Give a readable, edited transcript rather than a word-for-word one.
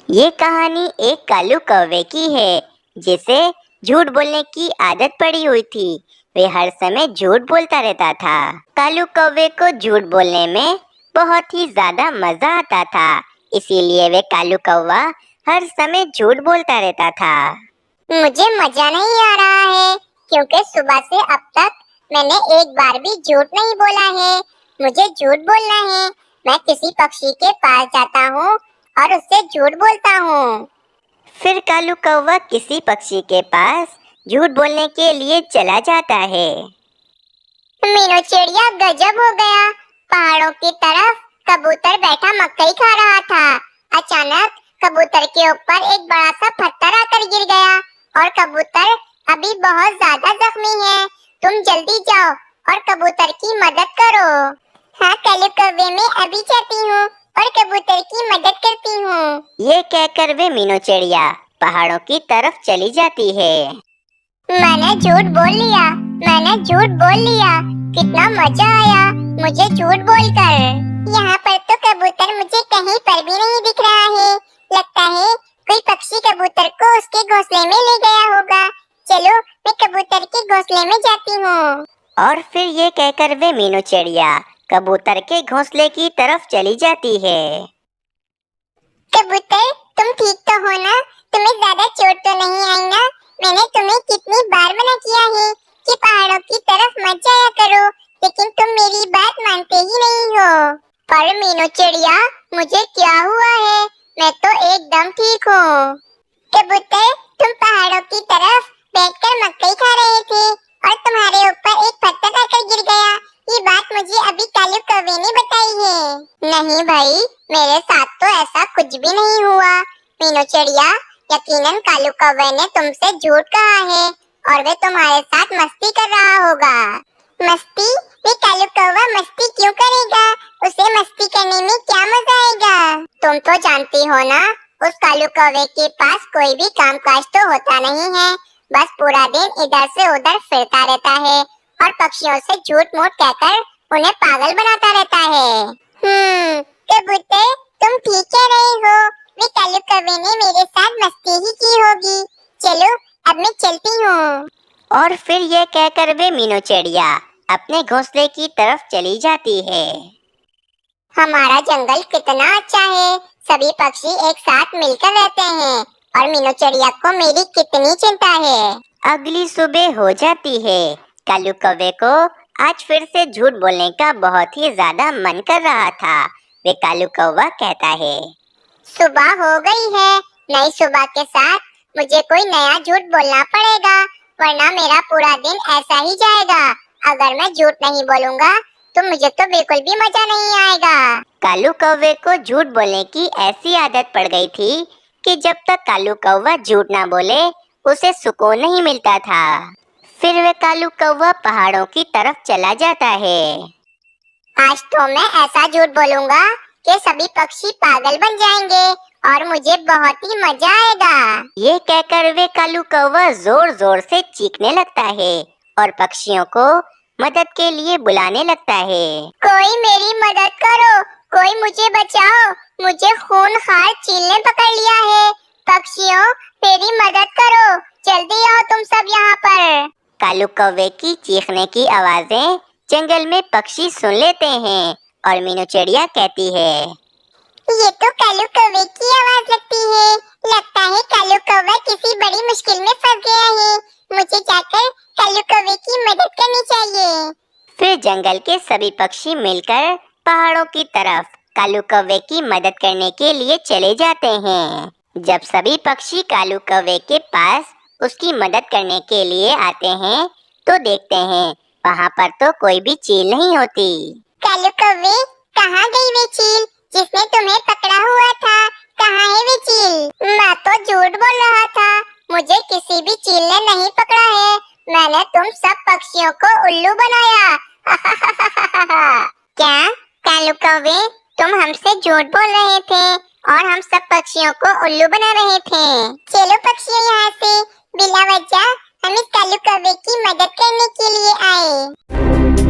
ये कहानी एक कालू कौवे की है जिसे झूठ बोलने की आदत पड़ी हुई थी। वे हर समय झूठ बोलता रहता था। कालू कौवे को झूठ बोलने में बहुत ही ज्यादा मजा आता था, इसीलिए वे कालू कौवा हर समय झूठ बोलता रहता था। मुझे मजा नहीं आ रहा है क्योंकि सुबह से अब तक मैंने एक बार भी झूठ नहीं बोला है। मुझे झूठ बोलना है। मैं किसी पक्षी के पास जाता हूँ और उससे झूठ बोलता हूँ। फिर कालू कौवा किसी पक्षी के पास झूठ बोलने के लिए चला जाता है। मीनू चिड़िया गजब हो गया। पहाड़ों की तरफ कबूतर बैठा मकई खा रहा था। अचानक कबूतर के ऊपर एक बड़ा सा पत्थर आकर गिर गया और कबूतर अभी बहुत ज्यादा जख्मी है। तुम जल्दी जाओ और कबूतर की मदद करो। हाँ कालू कौवे, मैं अभी जाती हूँ और कबूतर की मदद करती हूँ। ये कहकर वे मीनू चिड़िया पहाड़ों की तरफ चली जाती है। मैंने झूठ बोल लिया। मैंने झूठ बोल लिया। कितना मजा आया मुझे झूठ बोलकर। यहाँ पर तो कबूतर मुझे कहीं पर भी नहीं दिख रहा है। लगता है कोई पक्षी कबूतर को उसके घोंसले में ले गया होगा। चलो मैं कबूतर के घोंसले में जाती हूँ। और फिर ये कहकर वे मीनू चिड़िया कबूतर के घोंसले की तरफ चली जाती है। कबूतर, तुम ठीक तो हो ना? तुम्हें ज्यादा चोट तो नहीं आई ना? मैंने तुम्हें कितनी बार मना किया है कि पहाड़ों की तरफ मत जाया करो, लेकिन तुम मेरी बात मानते ही नहीं हो। पर मीनू चिड़िया, मुझे क्या हुआ है? मैं तो एकदम ठीक हूँ। कबूतर, तुम पहाड़ों की तरफ बैठकर मकई खा रहे थे और तुम्हारे ऊपर एक पत्थर आकर गिर गया। ये बात मुझे अभी कालू कौवे ने बताई है। नहीं भाई, मेरे साथ तो ऐसा कुछ भी नहीं हुआ। मीनू चिड़िया, यकीनन कालू कौवे ने तुमसे झूठ कहा है और वे तुम्हारे साथ मस्ती कर रहा होगा। मस्ती? वे कालू कौवा मस्ती क्यों करेगा? उसे मस्ती करने में क्या मजा आएगा? तुम तो जानती हो ना, उस कालू कौवे के पास कोई भी कामकाज तो होता नहीं है। बस पूरा दिन इधर से उधर फिरता रहता है और पक्षियों से झूठ मूठ कहकर उन्हें पागल बनाता रहता है। कबूतर, तुम ठीक कह रहे हो। वे कालू कौवे ने मेरे साथ मस्ती ही की होगी। चलो अब मैं चलती हूँ। और फिर ये कहकर वे मीनू चिड़िया अपने घोंसले की तरफ चली जाती है। हमारा जंगल कितना अच्छा है। सभी पक्षी एक साथ मिलकर रहते हैं और मीनू चिड़िया को मेरी कितनी चिंता है। अगली सुबह हो जाती है। कालू कौवे को आज फिर से झूठ बोलने का बहुत ही ज्यादा मन कर रहा था। वे कालू कौवा कहता है, सुबह हो गई है। नई सुबह के साथ मुझे कोई नया झूठ बोलना पड़ेगा, वरना मेरा पूरा दिन ऐसा ही जाएगा। अगर मैं झूठ नहीं बोलूँगा तो मुझे तो बिल्कुल भी मजा नहीं आएगा। कालू कौवे को झूठ बोलने की ऐसी आदत पड़ गई थी कि जब तक कालू कौवा झूठ ना बोले उसे सुकून नहीं मिलता था। फिर वे कालू कौवा पहाड़ों की तरफ चला जाता है। आज तो मैं ऐसा झूठ बोलूँगा कि सभी पक्षी पागल बन जाएंगे और मुझे बहुत ही मजा आएगा। ये कहकर वे कालू कौवा जोर जोर से चीखने लगता है और पक्षियों को मदद के लिए बुलाने लगता है। कोई मेरी मदद करो, कोई मुझे बचाओ, मुझे खूंखार चील ने पकड़ लिया है। पक्षियों, मेरी मदद करो, जल्दी आओ तुम सब यहाँ पर। कालू कौवे की चीखने की आवाजें जंगल में पक्षी सुन लेते हैं और मीनू चिड़िया कहती है, ये तो कालू कौवे की आवाज लगती है। लगता है कालू कौवा किसी बड़ी मुश्किल में फंस गया है। मुझे जाकर कालू कौवे की मदद करनी चाहिए। फिर जंगल के सभी पक्षी मिलकर पहाड़ों की तरफ कालू कौवे की मदद करने के लिए चले जाते हैं। जब सभी पक्षी कालू कौवे के पास उसकी मदद करने के लिए आते हैं तो देखते हैं वहाँ पर तो कोई भी चील नहीं होती। कालू कौवे, कहाँ गई वे चील जिसने तुम्हें पकड़ा हुआ था? कहाँ है वे चील? मैं तो झूठ बोल रहा था। मुझे किसी भी चील ने नहीं पकड़ा है। मैंने तुम सब पक्षियों को उल्लू बनाया। क्या कालू कौवे, तुम हमसे झूठ बोल रहे थे और हम सब पक्षियों को उल्लू बना रहे थे। चलो पक्षियों, यहाँ से बिला वजह हम इस कालू कौवे की मदद करने के लिए आए।